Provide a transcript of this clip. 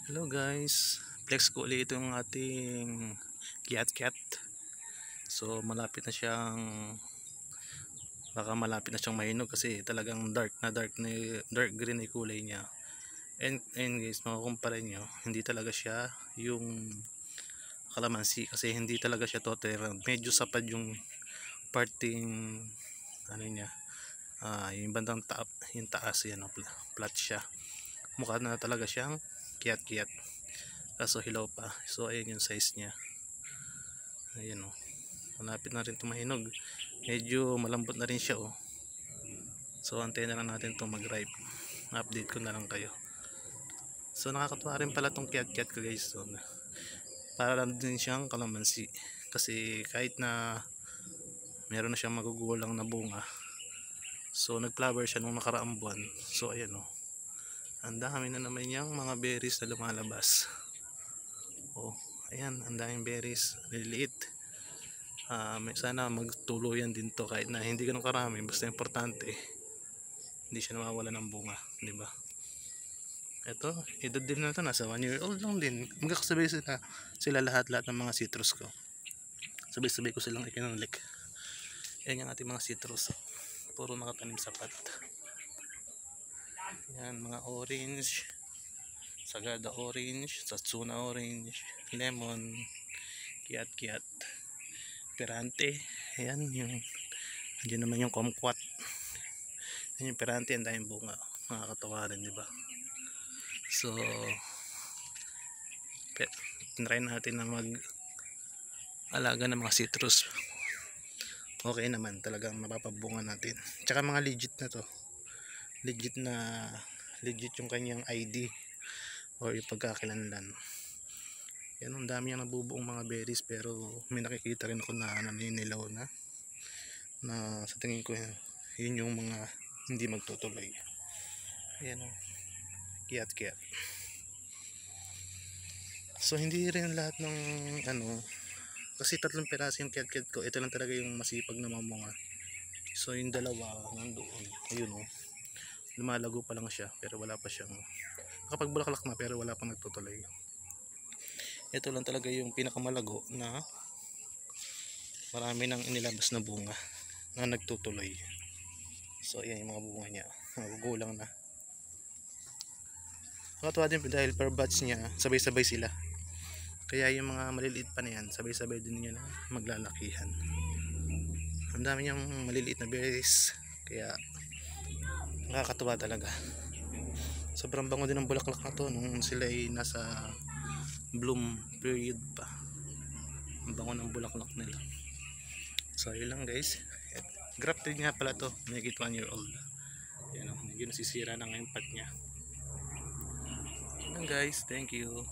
Hello guys, flex ko ulit itong ating cat. So malapit na siyang, baka malapit na siyang mahinog kasi talagang dark green na kulay niya. And guys, makukumpara nyo, hindi talaga siya yung kalamansi kasi hindi talaga siya totally round. Medyo sapad yung parting ano niya, yung bandang yung taas yan, flat siya. Mukha na talaga siyang cat, kaso hilaw pa. So ayun yung size niya, ayun o, malapit na rin tumahinog, medyo malambot na rin siya o. So antayin na lang natin itong mag-ripe, update ko na lang kayo. So nakakatuwa rin pala itong cat ko guys. So, para lang din siyang kalamansi kasi kahit na meron na siyang magugulang na bunga, so nag-flower siya nung nakaraang buwan. So ayan o, ang dami na naman niyang mga berries na lumalabas. Oh, ayan, ang daming berries, liliit. Sana magtuluyan din to kahit na hindi ganun karami, basta importante hindi siya nawawala ng bunga, di ba? Ito, edad din na ito, nasa 1 year old lang din. Magkakasabay sila lahat ng mga citrus ko. Sabay-sabay ko silang ikinulik. Ayan yung ating mga citrus, puro nakatanim sapat. Yan, mga orange, Sagada orange, Satsuna orange, lemon, kiat, perante. Ayan yung, andyan naman yung kumquat. Ayan yung perante, ang daming bunga. Nakakatawa rin, di ba? So try natin na mag-alaga ng mga citrus. Okay naman, talagang mapapabunga natin. Tsaka mga legit na to. Legit yung kanyang ID or yung pagkakakilanlan. Yan, ang dami yung nabubuong mga berries, pero may nakikita rin ako na naninilaw na sa tingin ko yun yung mga hindi magtutuloy. Ayan o, kiat. So hindi rin lahat ng kasi 3 piraso yung cat ko, ito lang talaga yung masipag na mamunga. So yung dalawa nandoon, ayun o, lumalago pa lang siya pero wala pa siyang nakapagbulaklak na, pero wala pang nagtutuloy. Ito lang talaga yung pinakamalago na marami nang inilabas na bunga na nagtutuloy. So ayan yung mga bunga niya, nagugulang na. Nakatuwa din dahil per batch niya, sabay-sabay sila. Kaya yung mga maliliit pa na yan, sabay-sabay din niya na maglalakihan. Ang dami niyang maliliit na berries, kaya nakakatuwa talaga. Sobrang bango din ng bulaklak na to nung sila ay nasa bloom period pa. Ang bango ng bulaklak nila. So yun lang guys. Grafted nga pala to, nakikit 1 year old. Yan o, medyo nasisira na ngayon pat niya. Yun lang guys, thank you.